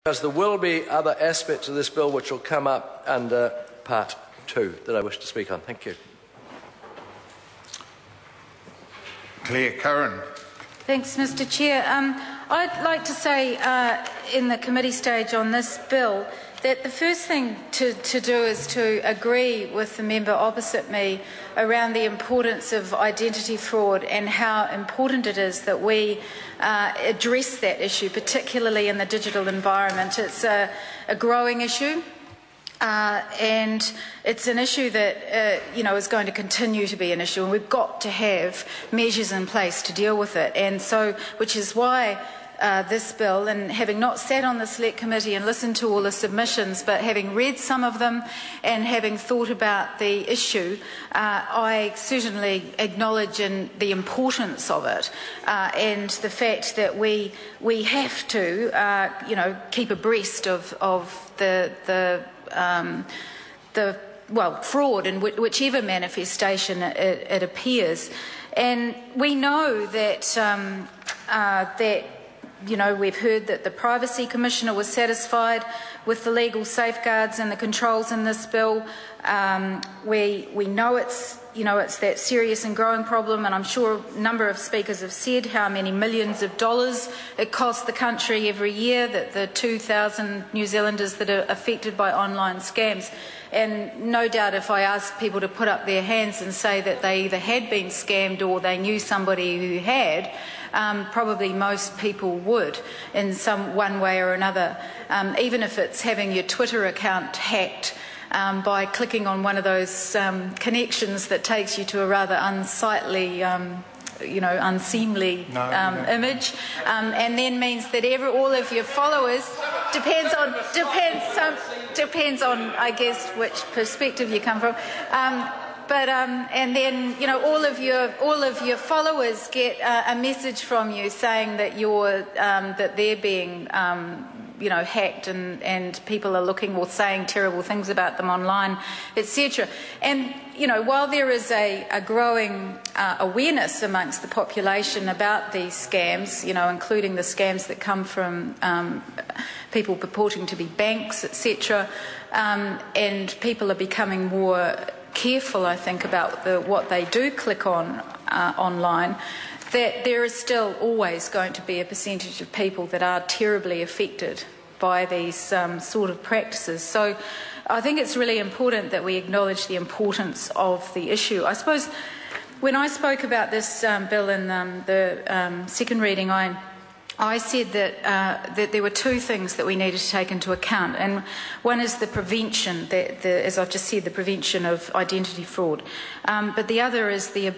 Because there will be other aspects of this bill which will come up under Part 2 that I wish to speak on. Thank you. Claire Curran. Thanks, Mr. Chair. I'd like to say in the committee stage on this bill that the first thing to do is to agree with the member opposite me around the importance of identity fraud and how important it is that we address that issue, particularly in the digital environment. It's a growing issue. And it's an issue that is going to continue to be an issue, and we've got to have measures in place to deal with it. And so, which is why this bill, and having not sat on the Select Committee and listened to all the submissions, but having read some of them and having thought about the issue, I certainly acknowledge the importance of it and the fact that we have to, keep abreast of the fraud in whichever manifestation it appears. And we know that we've heard that the Privacy Commissioner was satisfied with the legal safeguards and the controls in this bill. We know it's that serious and growing problem, and I'm sure a number of speakers have said how many millions of dollars it costs the country every year, that the 2,000 New Zealanders that are affected by online scams. And no doubt if I asked people to put up their hands and say that they either had been scammed or they knew somebody who had, probably most people would in one way or another, even if it's having your Twitter account hacked by clicking on one of those connections that takes you to a rather unsightly, unseemly image, and then means that all of your followers depends on I guess which perspective you come from. And then all of your followers get a message from you saying that that they're being hacked and people are looking or saying terrible things about them online, etc. And while there is a growing awareness amongst the population about these scams, including the scams that come from people purporting to be banks, etc., and people are becoming more careful, I think, about what they do click on online, that there is still always going to be a percentage of people that are terribly affected by these sort of practices. So I think it's really important that we acknowledge the importance of the issue. I suppose when I spoke about this bill in the second reading, I said that there were two things that we needed to take into account, and one is the prevention, as I've just said, the prevention of identity fraud, but the other is the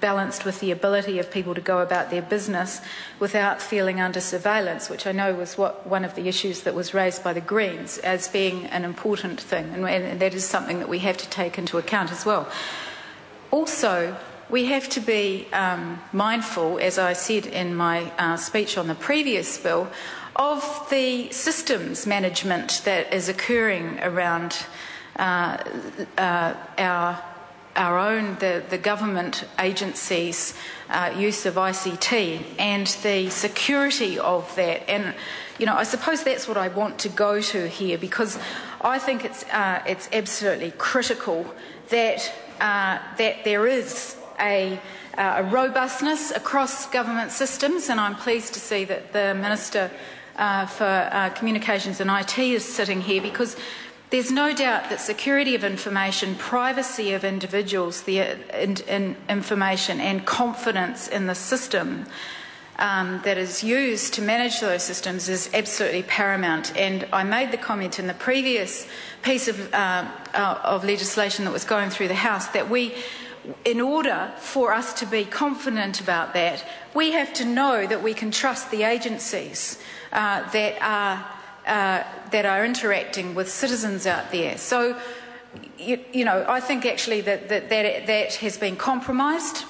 balanced with the ability of people to go about their business without feeling under surveillance, which I know was one of the issues that was raised by the Greens as being an important thing, and that is something that we have to take into account as well. Also, we have to be mindful, as I said in my speech on the previous bill, of the systems management that is occurring around the government agencies' use of ICT and the security of that. And I suppose that's what I want to go to here, because I think it's absolutely critical that there is a robustness across government systems, and I'm pleased to see that the Minister for Communications and IT is sitting here, because there's no doubt that security of information, privacy of individuals, information and confidence in the system that is used to manage those systems is absolutely paramount. And I made the comment in the previous piece of legislation that was going through the House that in order for us to be confident about that, we have to know that we can trust the agencies that are interacting with citizens out there. So, I think actually that has been compromised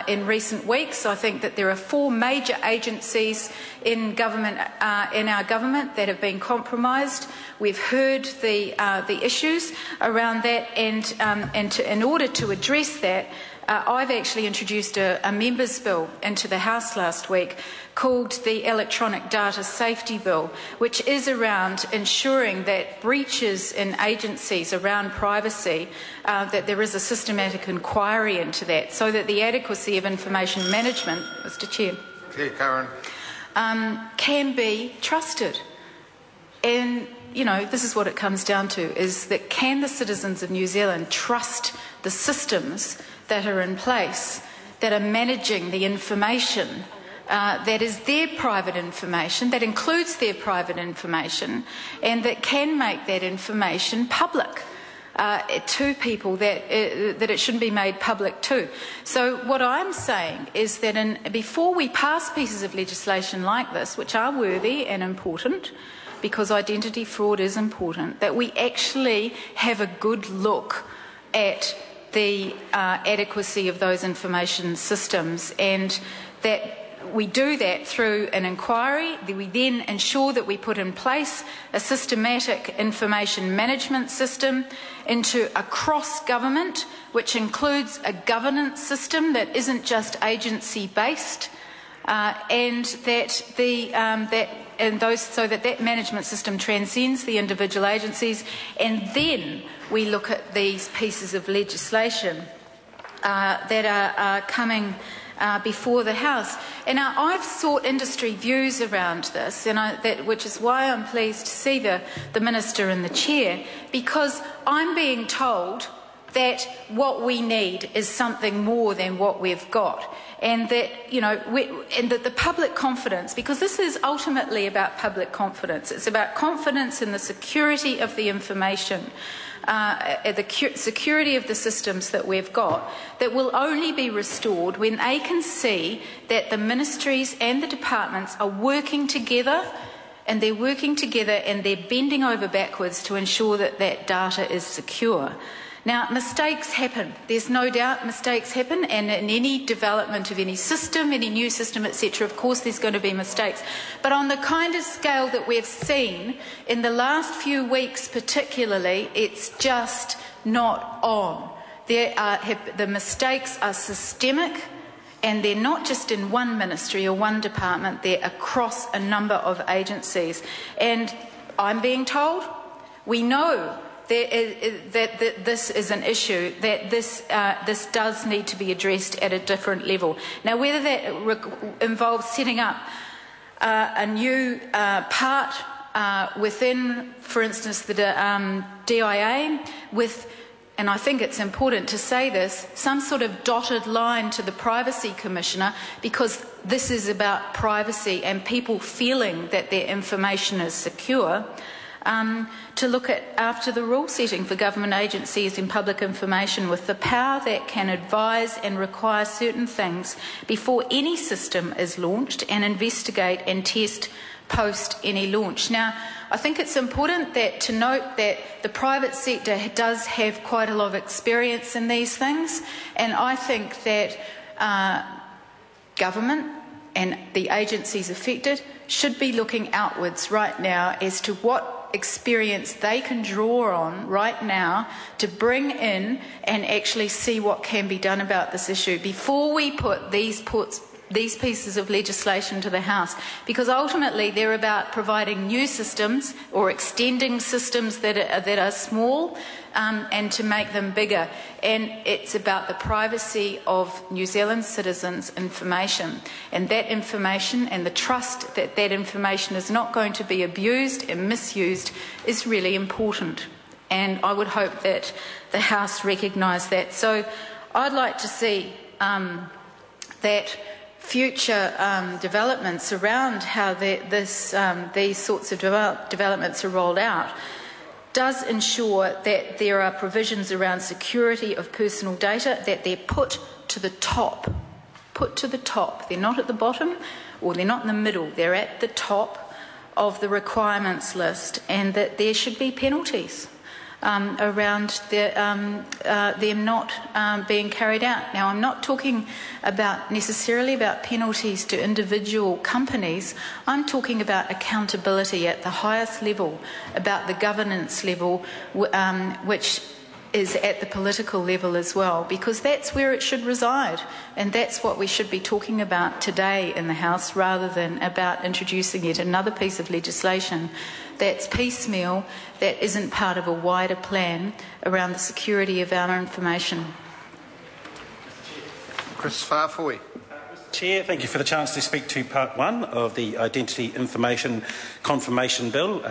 in recent weeks. I think that there are 4 major agencies in our government that have been compromised. We've heard the issues around that, and in order to address that, I've actually introduced a members' bill into the House last week called the Electronic Data Safety Bill, which is around ensuring that breaches in agencies around privacy, that there is a systematic inquiry into that, so that the adequacy of information management, Mr. Chair, can be trusted. And, you know, this is what it comes down to, is that can the citizens of New Zealand trust the systems that are in place that are managing the information that is their private information, that includes their private information, and that can make that information public to people that it shouldn't be made public to. So what I'm saying is that before we pass pieces of legislation like this, which are worthy and important, because identity fraud is important, that we actually have a good look at the adequacy of those information systems, and that we do that through an inquiry. We then ensure that we put in place a systematic information management system into a cross-government, which includes a governance system that isn't just agency-based, and so that management system transcends the individual agencies, and then we look at these pieces of legislation that are coming before the House. And I've sought industry views around this, which is why I'm pleased to see the Minister and the Chair, because I'm being told that what we need is something more than what we've got, and that, and that the public confidence, because this is ultimately about public confidence. It's about confidence in the security of the information, the security of the systems that we've got, that will only be restored when they can see that the ministries and the departments are working together, and they're bending over backwards to ensure that that data is secure. Now, mistakes happen. There's no doubt mistakes happen, and in any development of any system, any new system, etc., of course there's going to be mistakes. But on the kind of scale that we've seen in the last few weeks particularly, it's just not on. The mistakes are systemic, and they're not just in one ministry or one department, they're across a number of agencies. And I'm being told, we know that this is an issue, that this does need to be addressed at a different level. Now, whether that involves setting up a new part within, for instance, the DIA, and I think it's important to say this, some sort of dotted line to the Privacy Commissioner, because this is about privacy and people feeling that their information is secure, to look at after the rule setting for government agencies in public information with the power that can advise and require certain things before any system is launched, and investigate and test post any launch. Now, I think it's important to note that the private sector does have quite a lot of experience in these things, and I think that government and the agencies affected should be looking outwards right now as to what experience they can draw on right now to bring in and actually see what can be done about this issue before we put these pieces of legislation to the House, because ultimately they're about providing new systems or extending systems that are small, and to make them bigger. And it's about the privacy of New Zealand citizens' information, and that information and the trust that that information is not going to be abused and misused is really important. And I would hope that the House recognise that. So I'd like to see that future developments around how these sorts of developments are rolled out does ensure that there are provisions around security of personal data, that they're put to the top. They're not at the bottom, or they're not in the middle. They're at the top of the requirements list, and that there should be penalties around them not being carried out. Now, I'm not talking necessarily about penalties to individual companies. I'm talking about accountability at the highest level, about the governance level, which is at the political level as well, because that's where it should reside, and that's what we should be talking about today in the House, rather than about introducing yet another piece of legislation that's piecemeal, that isn't part of a wider plan around the security of our information. Chris Farfoy. Chair, thank you for the chance to speak to part one of the Identity Information Confirmation Bill.